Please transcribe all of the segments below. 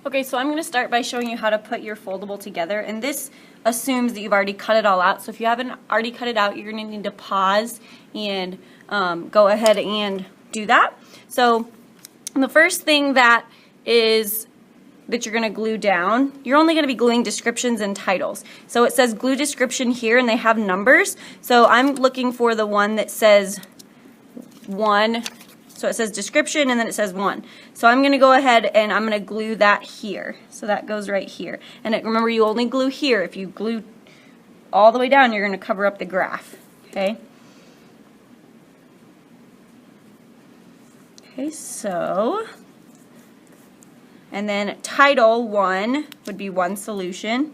Okay, so I'm going to start by showing you how to put your foldable together, and this assumes that you've already cut it all out. So if you haven't already cut it out, you're going to need to pause and go ahead and do that. So the first thing that you're going to glue down, you're only going to be gluing descriptions and titles. So it says glue description here, and they have numbers. So I'm looking for the one that says 1. So it says description and then it says 1. So I'm going to go ahead and I'm going to glue that here. So that goes right here. And remember, you only glue here. If you glue all the way down, you're going to cover up the graph. Okay? Okay, so, and then title 1 would be one solution.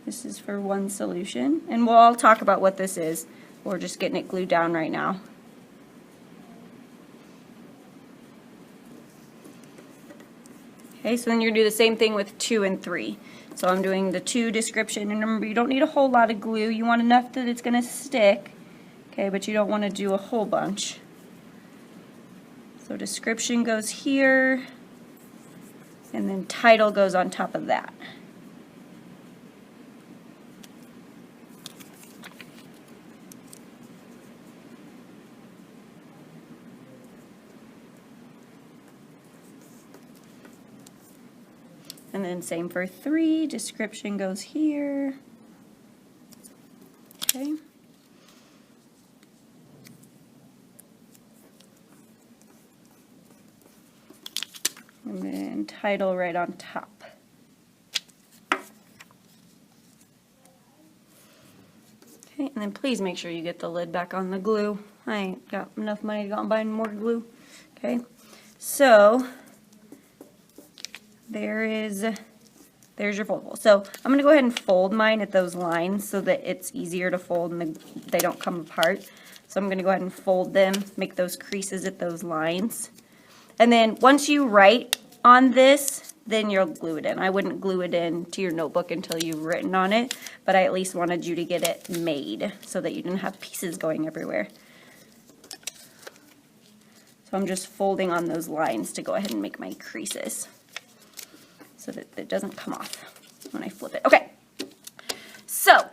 This is for one solution. And we'll all talk about what this is. We're just getting it glued down right now. Okay, so then you're going to do the same thing with 2 and 3. So I'm doing the 2 description, and remember, you don't need a whole lot of glue. You want enough that it's going to stick, okay, but you don't want to do a whole bunch. So description goes here, and then title goes on top of that. And then same for 3, description goes here. Okay. And then title right on top. Okay, and then please make sure you get the lid back on the glue. I ain't got enough money to go and buy more glue. Okay, so there's your foldable. So I'm going to go ahead and fold mine at those lines so that it's easier to fold and they don't come apart. So I'm going to go ahead and fold them, make those creases at those lines. And then once you write on this, then you'll glue it in. I wouldn't glue it in to your notebook until you've written on it, but I at least wanted you to get it made so that you didn't have pieces going everywhere. So I'm just folding on those lines to go ahead and make my creases, so that it doesn't come off when I flip it. Okay, so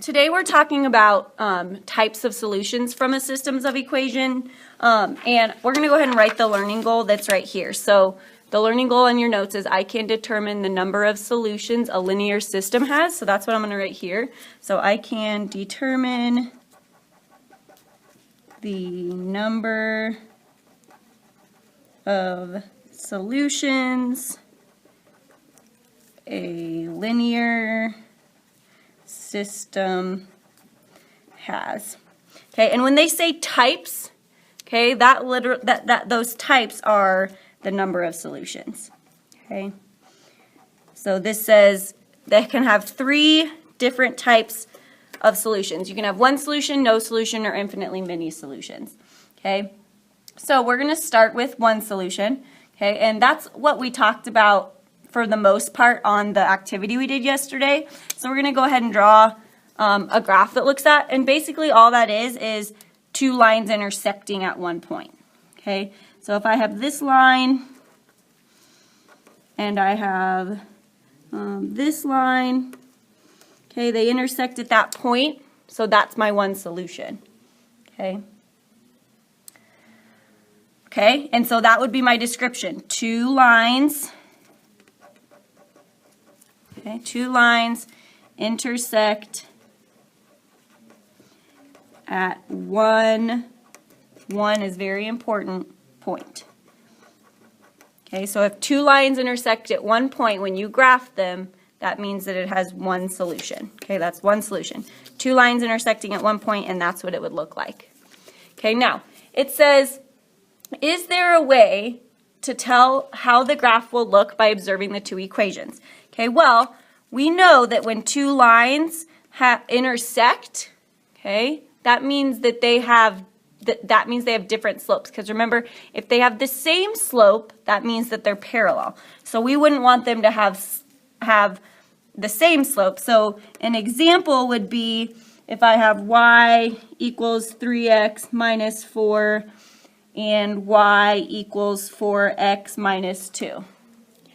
today we're talking about types of solutions from a systems of equation, and we're going to go ahead and write the learning goal that's right here. So the learning goal in your notes is I can determine the number of solutions a linear system has, so that's what I'm going to write here. So I can determine the number of solutions a linear system has. Okay, and when they say types, okay, those types are the number of solutions. Okay, so this says they can have 3 different types of solutions. You can have one solution, no solution, or infinitely many solutions. Okay, so we're going to start with one solution. Okay, and that's what we talked about for the most part on the activity we did yesterday. So we're going to go ahead and draw a graph that looks at, and basically all that is 2 lines intersecting at one point. Okay, so if I have this line and I have this line, okay, they intersect at that point, so that's my one solution. Okay. Okay, and so that would be my description. 2 lines. Okay, 2 lines intersect at one is very important point. Okay, so if 2 lines intersect at one point, when you graph them, that means that it has one solution. Okay, that's one solution. 2 lines intersecting at one point, and that's what it would look like. Okay, now it says, is there a way to tell how the graph will look by observing the 2 equations? Okay, well, we know that when 2 lines intersect, okay, that means that they have different slopes. Because remember, if they have the same slope, that means that they're parallel. So we wouldn't want them to have the same slope. So an example would be if I have y equals 3x minus 4 and y equals 4x minus 2.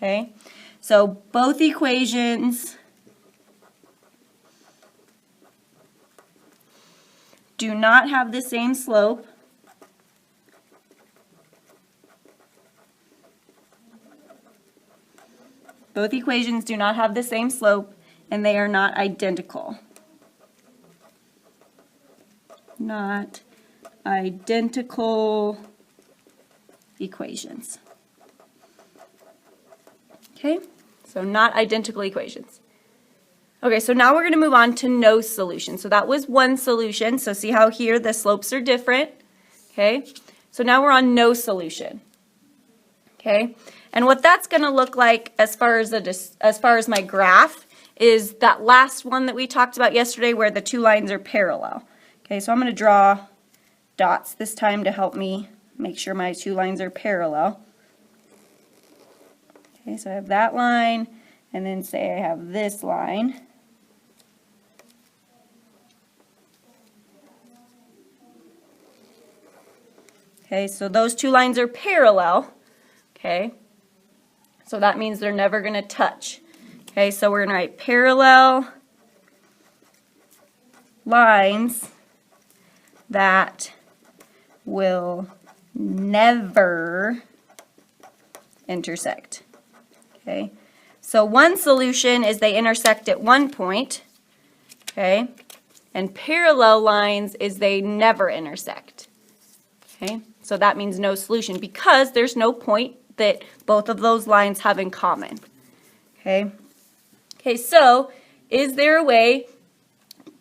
Okay, so both equations do not have the same slope. Both equations do not have the same slope, and they are not identical. Not identical equations. Okay, so not identical equations. Okay, so now we're going to move on to no solution. So that was one solution. So see how here the slopes are different. Okay, so now we're on no solution. Okay, and what that's going to look like as far as my graph is that last one that we talked about yesterday where the two lines are parallel. Okay, so I'm going to draw dots this time to help me make sure my two lines are parallel. Okay, so I have that line, and then say I have this line. Okay, so those two lines are parallel. Okay, so that means they're never going to touch. Okay, so we're going to write parallel lines that will never intersect. Okay, so one solution is they intersect at one point. Okay, and parallel lines is they never intersect. Okay, so that means no solution because there's no point that both of those lines have in common. Okay, okay, so is there a way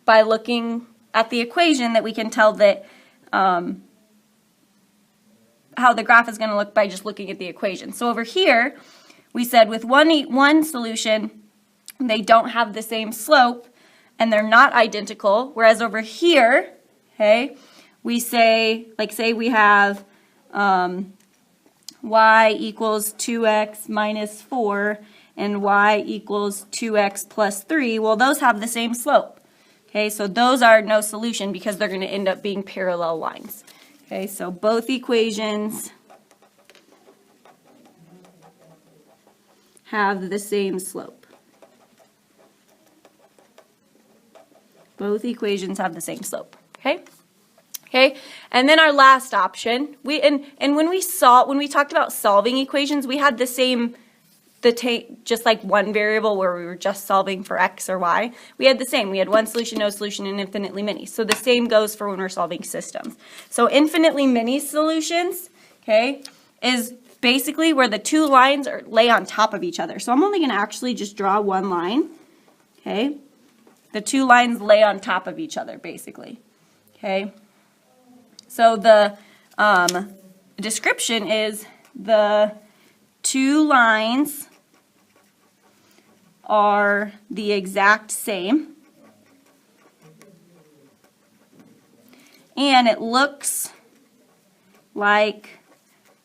by looking at the equation that we can tell that how the graph is going to look by just looking at the equation? So over here, we said with one solution, they don't have the same slope and they're not identical, whereas over here, okay, we say, like say we have y equals 2x minus 4 and y equals 2x plus 3. Well, those have the same slope. Okay, so those are no solution because they're going to end up being parallel lines. Okay, so both equations have the same slope. Both equations have the same slope. Okay? Okay, and then our last option, when we talked about solving equations, we had the same, just like one variable where we were just solving for x or y. We had the same. We had one solution, no solution, and infinitely many. So the same goes for when we're solving systems. So infinitely many solutions, okay, is basically where the two lines lay on top of each other. So I'm only going to actually just draw one line, okay? The two lines lay on top of each other, basically, okay? So the description is the two lines are the exact same, and it looks like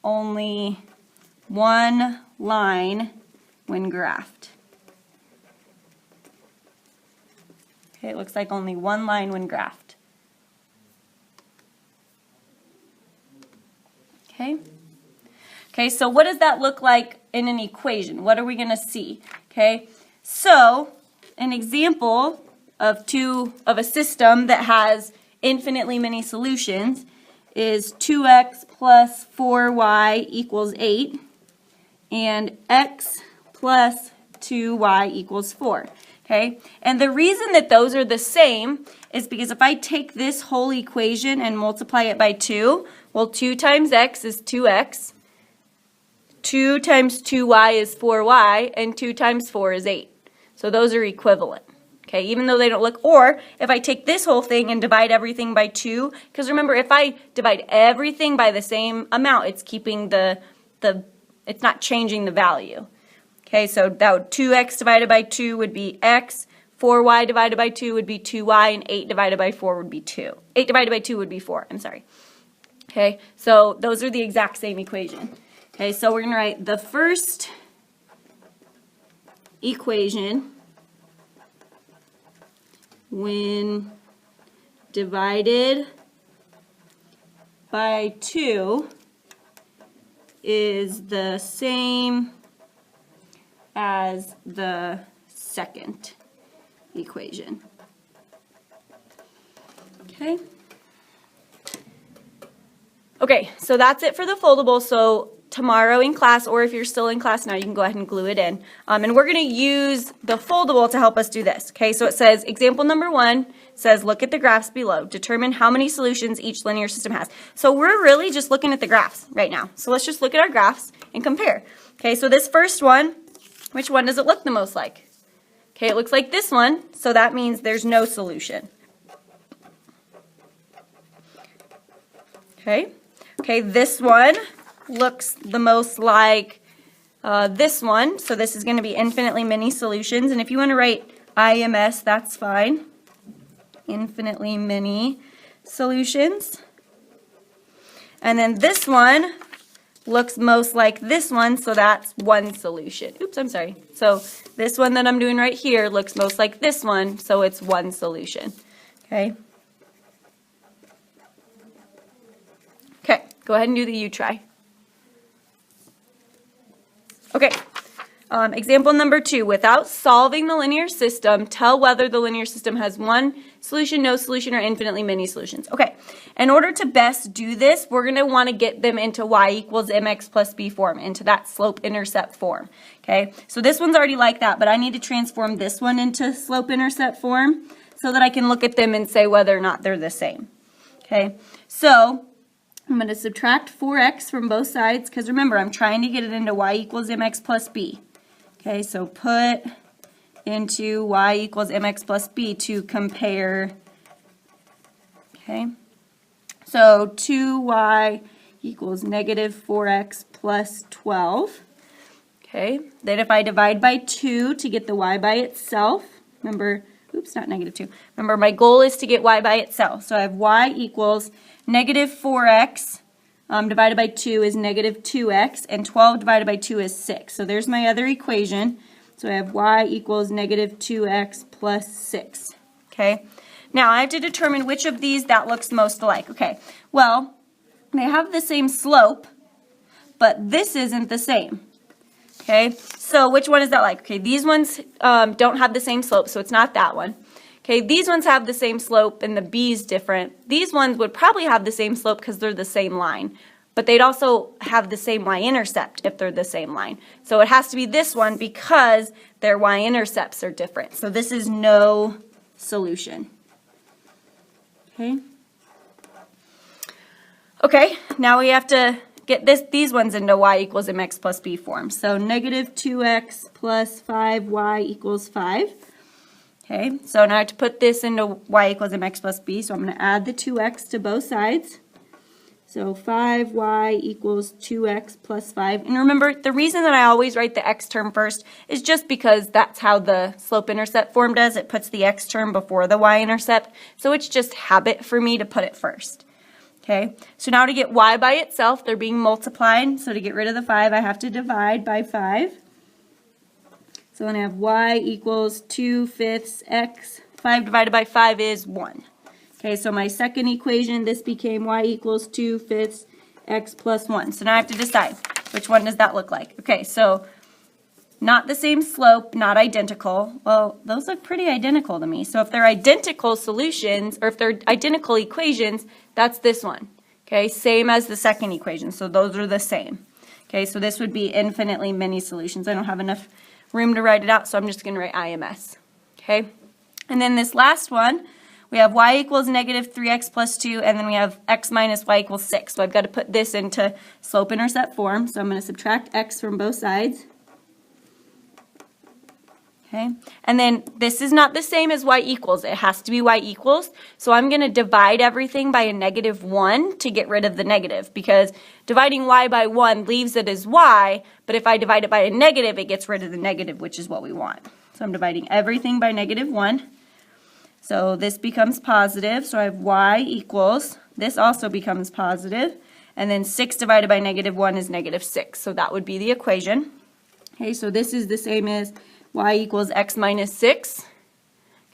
only one line when graphed. Okay, it looks like only one line when graphed. Okay. Okay, so what does that look like in an equation? What are we going to see? Okay, so an example of a system that has infinitely many solutions is 2x plus 4y equals 8 and x plus 2y equals 4. Okay, and the reason that those are the same is because if I take this whole equation and multiply it by 2, well, 2 times x is 2x, 2 times 2y is 4y, and 2 times 4 is 8. So those are equivalent, okay, even though they don't look, or if I take this whole thing and divide everything by 2, because remember, if I divide everything by the same amount, it's keeping it's not changing the value. Okay, so that would 2x divided by 2 would be x, 4y divided by 2 would be 2y, and 8 divided by 4 would be 2. 8 divided by 2 would be 4, I'm sorry. Okay, so those are the exact same equation. Okay, so we're going to write the first equation when divided by 2 is the same as the second equation. Okay. Okay, so that's it for the foldable. So tomorrow in class, or if you're still in class now, you can go ahead and glue it in. And we're going to use the foldable to help us do this. Okay, so it says, example number 1 says, look at the graphs below. Determine how many solutions each linear system has. So we're really just looking at the graphs right now. So let's just look at our graphs and compare. Okay, so this first one, which one does it look the most like? Okay, it looks like this one, so that means there's no solution. Okay. Okay, this one looks the most like this one. So this is going to be infinitely many solutions. And if you want to write IMS, that's fine. Infinitely many solutions. And then this one looks most like this one, so that's one solution. Oops, I'm sorry. So this one that I'm doing right here looks most like this one, so it's one solution. Okay. Okay, go ahead and do the U try. Okay, example number 2. Without solving the linear system, tell whether the linear system has one solution, no solution, or infinitely many solutions. Okay, in order to best do this, we're going to want to get them into y equals mx plus b form, into that slope-intercept form. Okay, so this one's already like that, but I need to transform this one into slope-intercept form so that I can look at them and say whether or not they're the same. Okay, so I'm going to subtract 4x from both sides because remember, I'm trying to get it into y equals mx plus b. Okay, so put into y equals mx plus b to compare. Okay, so 2y equals negative 4x plus 12. Okay, then if I divide by 2 to get the y by itself, remember, oops, not negative 2. Remember, my goal is to get y by itself. So I have y equals negative 4x divided by 2 is negative 2x, and 12 divided by 2 is 6. So there's my other equation. So I have y equals negative 2x plus 6. Okay. Now I have to determine which of these that looks most alike. Okay. Well, they have the same slope, but this isn't the same. Okay. So which one is that like? Okay. These ones don't have the same slope, so it's not that one. Okay, these ones have the same slope and the b is different. These ones would probably have the same slope because they're the same line, but they'd also have the same y-intercept if they're the same line. So it has to be this one because their y-intercepts are different. So this is no solution. Okay. Okay, now we have to get these ones into y equals mx plus b form. So negative 2x plus 5y equals 5. Okay, so now I have to put this into y equals mx plus b, so I'm going to add the 2x to both sides. So 5y equals 2x plus 5. And remember, the reason that I always write the x term first is just because that's how the slope-intercept form does. It puts the x term before the y-intercept, so it's just habit for me to put it first. Okay, so now to get y by itself, they're being multiplied. So to get rid of the 5, I have to divide by 5. So I'm going to have y equals 2/5 x. 5 divided by 5 is 1. Okay, so my second equation, this became y equals 2/5 x plus 1. So now I have to decide which one does that look like. Okay, so not the same slope, not identical. Well, those look pretty identical to me. So if they're identical solutions, or if they're identical equations, that's this one. Okay, same as the second equation. So those are the same. Okay, so this would be infinitely many solutions. I don't have enough room to write it out, so I'm just going to write IMS. Okay, and then this last one, we have y equals negative 3x plus 2, and then we have x minus y equals 6. So I've got to put this into slope-intercept form. So I'm going to subtract x from both sides. Okay, and then this is not the same as y equals. It has to be y equals. So I'm going to divide everything by a negative 1 to get rid of the negative, because dividing y by 1 leaves it as y, but if I divide it by a negative, it gets rid of the negative, which is what we want. So I'm dividing everything by negative 1. So this becomes positive, so I have y equals, this also becomes positive, and then 6 divided by negative 1 is negative 6. So that would be the equation. Okay, so this is the same as y equals x minus 6.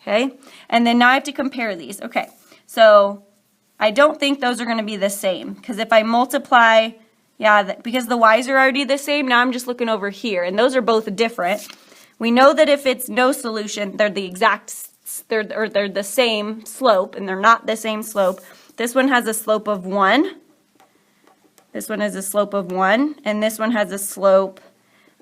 Okay, and then now I have to compare these. Okay, so I don't think those are going to be the same, because if I multiply Yeah, because the y's are already the same. Now I'm just looking over here, and those are both different. We know that if it's no solution, they're the they're the same slope, and they're not the same slope. This one has a slope of 1. This one has a slope of 1, and this one has a slope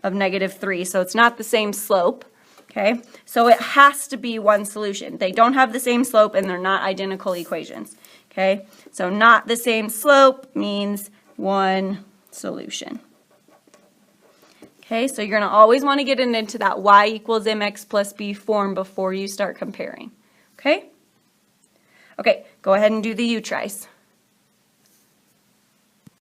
of -3, so it's not the same slope. Okay, so it has to be one solution. They don't have the same slope, and they're not identical equations. Okay, so not the same slope means one solution. Okay, so you're going to always want to get into that y equals mx plus b form before you start comparing. Okay? Okay, go ahead and do the u-tries.